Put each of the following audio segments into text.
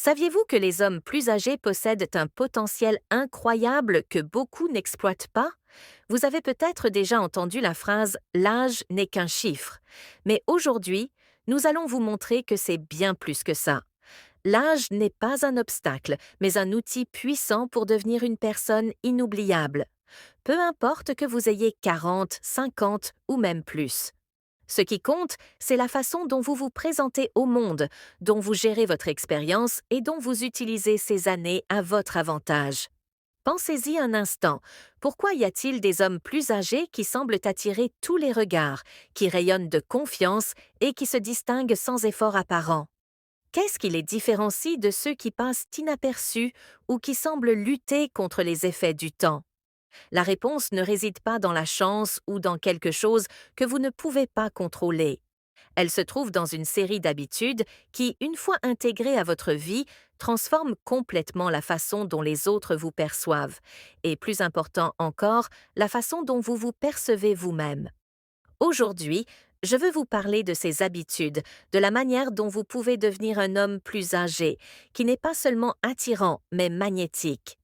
Saviez-vous que les hommes plus âgés possèdent un potentiel incroyable que beaucoup n'exploitent pas? Vous avez peut-être déjà entendu la phrase «l'âge n'est qu'un chiffre». Mais aujourd'hui, nous allons vous montrer que c'est bien plus que ça. L'âge n'est pas un obstacle, mais un outil puissant pour devenir une personne inoubliable. Peu importe que vous ayez 40, 50 ou même plus. Ce qui compte, c'est la façon dont vous vous présentez au monde, dont vous gérez votre expérience et dont vous utilisez ces années à votre avantage. Pensez-y un instant. Pourquoi y a-t-il des hommes plus âgés qui semblent attirer tous les regards, qui rayonnent de confiance et qui se distinguent sans effort apparent? Qu'est-ce qui les différencie de ceux qui passent inaperçus ou qui semblent lutter contre les effets du temps? La réponse ne réside pas dans la chance ou dans quelque chose que vous ne pouvez pas contrôler. Elle se trouve dans une série d'habitudes qui, une fois intégrées à votre vie, transforment complètement la façon dont les autres vous perçoivent, et plus important encore, la façon dont vous vous percevez vous-même. Aujourd'hui, je veux vous parler de ces habitudes, de la manière dont vous pouvez devenir un homme plus âgé, qui n'est pas seulement attirant, mais magnétique.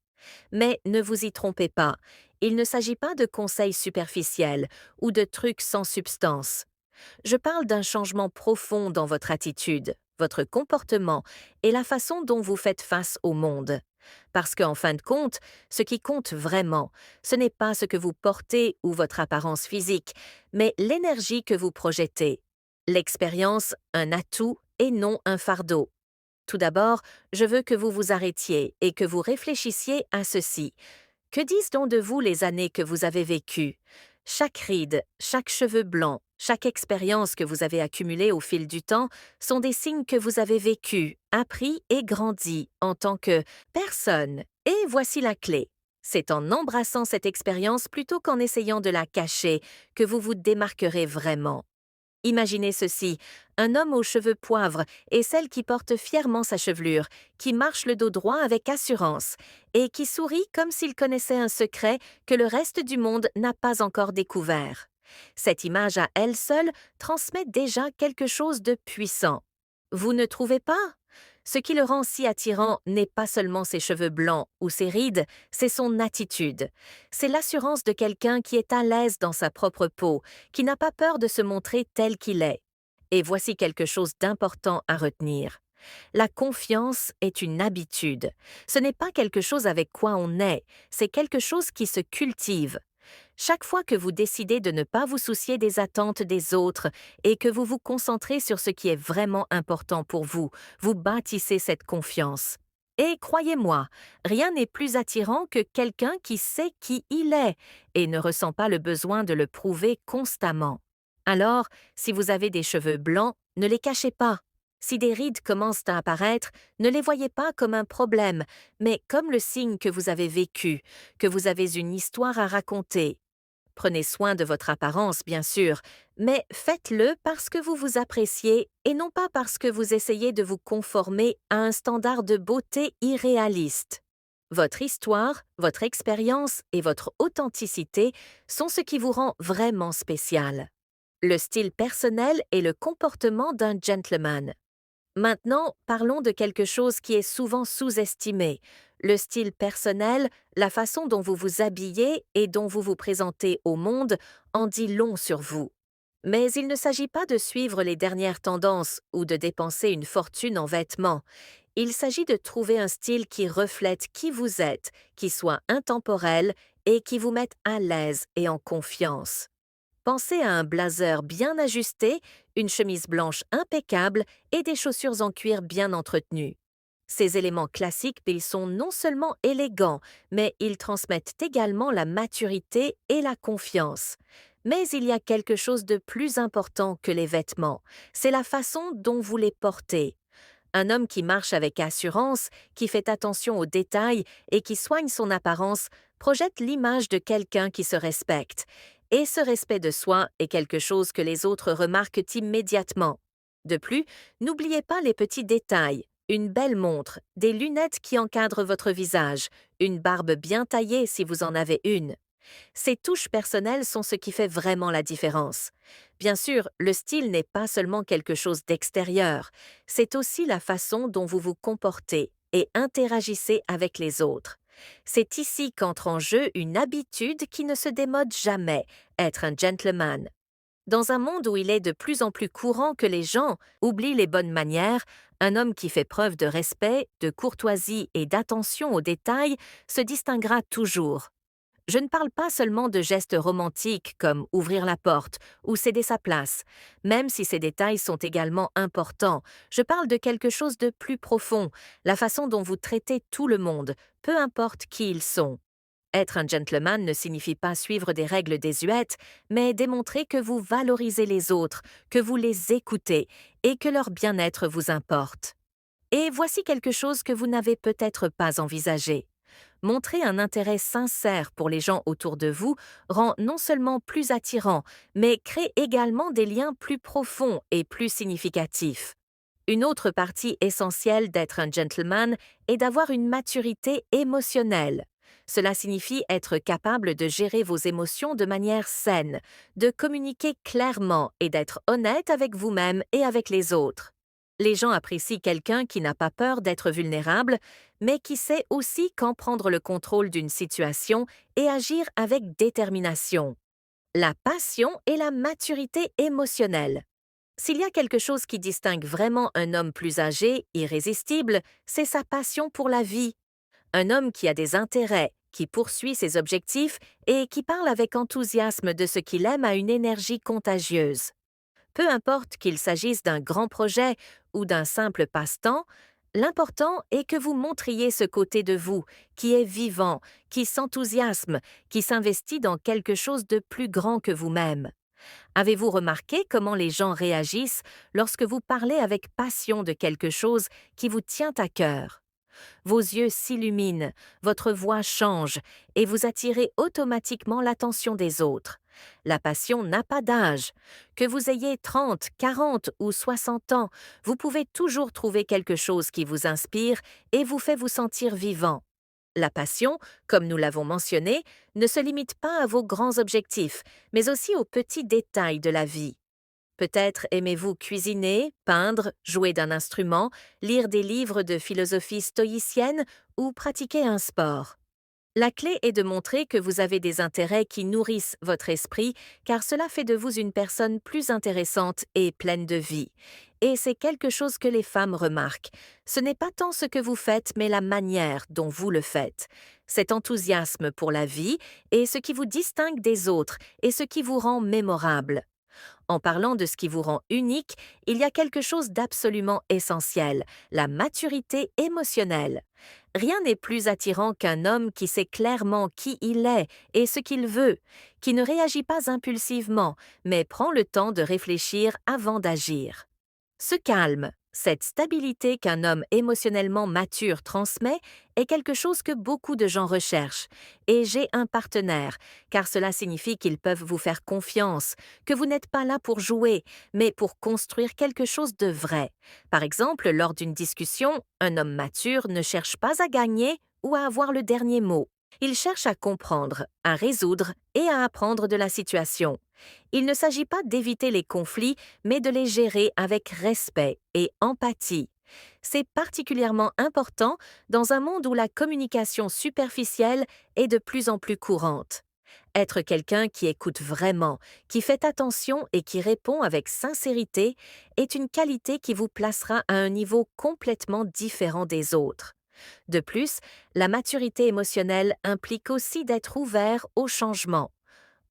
Mais ne vous y trompez pas, il ne s'agit pas de conseils superficiels ou de trucs sans substance. Je parle d'un changement profond dans votre attitude, votre comportement et la façon dont vous faites face au monde. Parce qu'en fin de compte, ce qui compte vraiment, ce n'est pas ce que vous portez ou votre apparence physique, mais l'énergie que vous projetez. L'expérience, un atout et non un fardeau. Tout d'abord, je veux que vous vous arrêtiez et que vous réfléchissiez à ceci. Que disent donc de vous les années que vous avez vécues? Chaque ride, chaque cheveu blanc, chaque expérience que vous avez accumulée au fil du temps sont des signes que vous avez vécu, appris et grandi en tant que personne. Et voici la clé. C'est en embrassant cette expérience plutôt qu'en essayant de la cacher que vous vous démarquerez vraiment. Imaginez ceci, un homme aux cheveux poivre et celle qui porte fièrement sa chevelure, qui marche le dos droit avec assurance et qui sourit comme s'il connaissait un secret que le reste du monde n'a pas encore découvert. Cette image à elle seule transmet déjà quelque chose de puissant. Vous ne trouvez pas? Ce qui le rend si attirant n'est pas seulement ses cheveux blancs ou ses rides, c'est son attitude. C'est l'assurance de quelqu'un qui est à l'aise dans sa propre peau, qui n'a pas peur de se montrer tel qu'il est. Et voici quelque chose d'important à retenir. La confiance est une habitude. Ce n'est pas quelque chose avec quoi on est, c'est quelque chose qui se cultive. Chaque fois que vous décidez de ne pas vous soucier des attentes des autres et que vous vous concentrez sur ce qui est vraiment important pour vous, vous bâtissez cette confiance. Et croyez-moi, rien n'est plus attirant que quelqu'un qui sait qui il est et ne ressent pas le besoin de le prouver constamment. Alors, si vous avez des cheveux blancs, ne les cachez pas. Si des rides commencent à apparaître, ne les voyez pas comme un problème, mais comme le signe que vous avez vécu, que vous avez une histoire à raconter. Prenez soin de votre apparence, bien sûr, mais faites-le parce que vous vous appréciez et non pas parce que vous essayez de vous conformer à un standard de beauté irréaliste. Votre histoire, votre expérience et votre authenticité sont ce qui vous rend vraiment spécial. Le style personnel et le comportement d'un gentleman. Maintenant, parlons de quelque chose qui est souvent sous-estimé, le style personnel, la façon dont vous vous habillez et dont vous vous présentez au monde en dit long sur vous. Mais il ne s'agit pas de suivre les dernières tendances ou de dépenser une fortune en vêtements. Il s'agit de trouver un style qui reflète qui vous êtes, qui soit intemporel et qui vous mette à l'aise et en confiance. Pensez à un blazer bien ajusté, une chemise blanche impeccable et des chaussures en cuir bien entretenues. Ces éléments classiques, ils sont non seulement élégants, mais ils transmettent également la maturité et la confiance. Mais il y a quelque chose de plus important que les vêtements, c'est la façon dont vous les portez. Un homme qui marche avec assurance, qui fait attention aux détails et qui soigne son apparence projette l'image de quelqu'un qui se respecte. Et ce respect de soi est quelque chose que les autres remarquent immédiatement. De plus, n'oubliez pas les petits détails. Une belle montre, des lunettes qui encadrent votre visage, une barbe bien taillée si vous en avez une. Ces touches personnelles sont ce qui fait vraiment la différence. Bien sûr, le style n'est pas seulement quelque chose d'extérieur, c'est aussi la façon dont vous vous comportez et interagissez avec les autres. C'est ici qu'entre en jeu une habitude qui ne se démode jamais, être un gentleman. Dans un monde où il est de plus en plus courant que les gens oublient les bonnes manières, un homme qui fait preuve de respect, de courtoisie et d'attention aux détails se distinguera toujours. Je ne parle pas seulement de gestes romantiques comme ouvrir la porte ou céder sa place, même si ces détails sont également importants. Je parle de quelque chose de plus profond, la façon dont vous traitez tout le monde, peu importe qui ils sont. Être un gentleman ne signifie pas suivre des règles désuètes, mais démontrer que vous valorisez les autres, que vous les écoutez et que leur bien-être vous importe. Et voici quelque chose que vous n'avez peut-être pas envisagé. Montrer un intérêt sincère pour les gens autour de vous rend non seulement plus attirant, mais crée également des liens plus profonds et plus significatifs. Une autre partie essentielle d'être un gentleman est d'avoir une maturité émotionnelle. Cela signifie être capable de gérer vos émotions de manière saine, de communiquer clairement et d'être honnête avec vous-même et avec les autres. Les gens apprécient quelqu'un qui n'a pas peur d'être vulnérable, mais qui sait aussi quand prendre le contrôle d'une situation et agir avec détermination. La passion et la maturité émotionnelle. S'il y a quelque chose qui distingue vraiment un homme plus âgé, irrésistible, c'est sa passion pour la vie. Un homme qui a des intérêts, qui poursuit ses objectifs et qui parle avec enthousiasme de ce qu'il aime a une énergie contagieuse. Peu importe qu'il s'agisse d'un grand projet ou d'un simple passe-temps, l'important est que vous montriez ce côté de vous, qui est vivant, qui s'enthousiasme, qui s'investit dans quelque chose de plus grand que vous-même. Avez-vous remarqué comment les gens réagissent lorsque vous parlez avec passion de quelque chose qui vous tient à cœur? Vos yeux s'illuminent, votre voix change et vous attirez automatiquement l'attention des autres. La passion n'a pas d'âge. Que vous ayez 30, 40 ou 60 ans, vous pouvez toujours trouver quelque chose qui vous inspire et vous fait vous sentir vivant. La passion, comme nous l'avons mentionné, ne se limite pas à vos grands objectifs, mais aussi aux petits détails de la vie. Peut-être aimez-vous cuisiner, peindre, jouer d'un instrument, lire des livres de philosophie stoïcienne ou pratiquer un sport. La clé est de montrer que vous avez des intérêts qui nourrissent votre esprit, car cela fait de vous une personne plus intéressante et pleine de vie. Et c'est quelque chose que les femmes remarquent. Ce n'est pas tant ce que vous faites, mais la manière dont vous le faites. Cet enthousiasme pour la vie est ce qui vous distingue des autres et ce qui vous rend mémorable. En parlant de ce qui vous rend unique, il y a quelque chose d'absolument essentiel, la maturité émotionnelle. Rien n'est plus attirant qu'un homme qui sait clairement qui il est et ce qu'il veut, qui ne réagit pas impulsivement, mais prend le temps de réfléchir avant d'agir. Ce calme, cette stabilité qu'un homme émotionnellement mature transmet est quelque chose que beaucoup de gens recherchent. Et j'ai un partenaire, car cela signifie qu'ils peuvent vous faire confiance, que vous n'êtes pas là pour jouer, mais pour construire quelque chose de vrai. Par exemple, lors d'une discussion, un homme mature ne cherche pas à gagner ou à avoir le dernier mot. Il cherche à comprendre, à résoudre et à apprendre de la situation. Il ne s'agit pas d'éviter les conflits, mais de les gérer avec respect et empathie. C'est particulièrement important dans un monde où la communication superficielle est de plus en plus courante. Être quelqu'un qui écoute vraiment, qui fait attention et qui répond avec sincérité est une qualité qui vous placera à un niveau complètement différent des autres. De plus, la maturité émotionnelle implique aussi d'être ouvert au changement.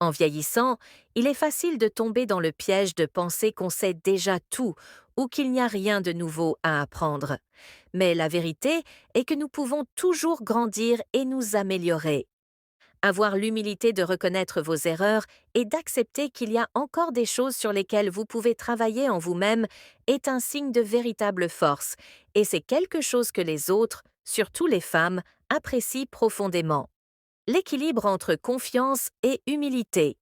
En vieillissant, il est facile de tomber dans le piège de penser qu'on sait déjà tout ou qu'il n'y a rien de nouveau à apprendre. Mais la vérité est que nous pouvons toujours grandir et nous améliorer. Avoir l'humilité de reconnaître vos erreurs et d'accepter qu'il y a encore des choses sur lesquelles vous pouvez travailler en vous-même est un signe de véritable force, et c'est quelque chose que les autres, surtout les femmes, apprécient profondément. L'équilibre entre confiance et humilité.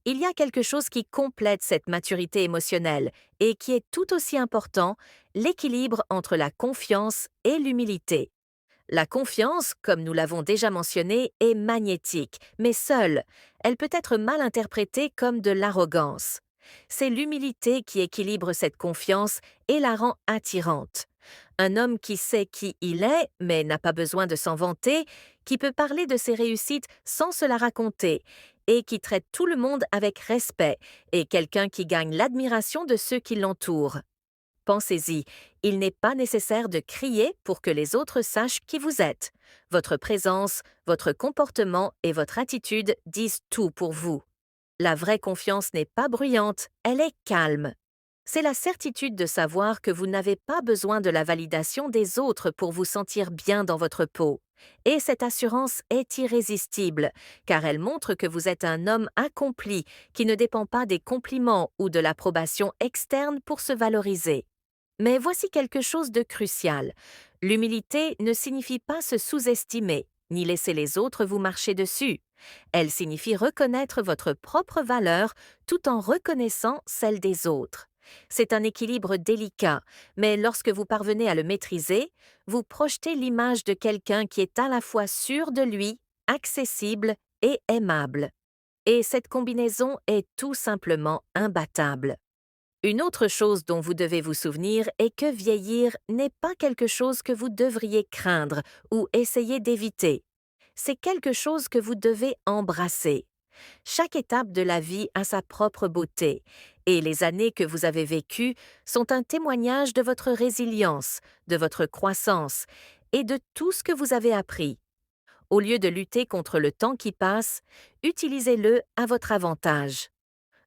Il y a quelque chose qui complète cette maturité émotionnelle et qui est tout aussi important, l'équilibre entre la confiance et l'humilité. La confiance, comme nous l'avons déjà mentionné, est magnétique, mais seule. Elle peut être mal interprétée comme de l'arrogance. C'est l'humilité qui équilibre cette confiance et la rend attirante. Un homme qui sait qui il est, mais n'a pas besoin de s'en vanter, qui peut parler de ses réussites sans se la raconter, et qui traite tout le monde avec respect, et quelqu'un qui gagne l'admiration de ceux qui l'entourent. Pensez-y, il n'est pas nécessaire de crier pour que les autres sachent qui vous êtes. Votre présence, votre comportement et votre attitude disent tout pour vous. La vraie confiance n'est pas bruyante, elle est calme. C'est la certitude de savoir que vous n'avez pas besoin de la validation des autres pour vous sentir bien dans votre peau. Et cette assurance est irrésistible, car elle montre que vous êtes un homme accompli qui ne dépend pas des compliments ou de l'approbation externe pour se valoriser. Mais voici quelque chose de crucial. L'humilité ne signifie pas se sous-estimer, ni laisser les autres vous marcher dessus. Elle signifie reconnaître votre propre valeur tout en reconnaissant celle des autres. C'est un équilibre délicat, mais lorsque vous parvenez à le maîtriser, vous projetez l'image de quelqu'un qui est à la fois sûr de lui, accessible et aimable. Et cette combinaison est tout simplement imbattable. Une autre chose dont vous devez vous souvenir est que vieillir n'est pas quelque chose que vous devriez craindre ou essayer d'éviter. C'est quelque chose que vous devez embrasser. Chaque étape de la vie a sa propre beauté, et les années que vous avez vécues sont un témoignage de votre résilience, de votre croissance et de tout ce que vous avez appris. Au lieu de lutter contre le temps qui passe, utilisez-le à votre avantage.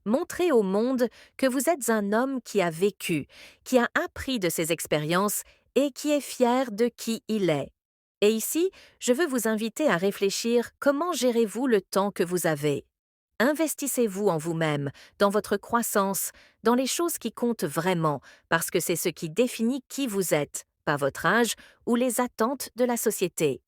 Montrez au monde que vous êtes un homme qui a vécu, qui a appris de ses expériences et qui est fier de qui il est. Et ici, je veux vous inviter à réfléchir comment gérez-vous le temps que vous avez. Investissez-vous en vous-même, dans votre croissance, dans les choses qui comptent vraiment, parce que c'est ce qui définit qui vous êtes, pas votre âge ou les attentes de la société.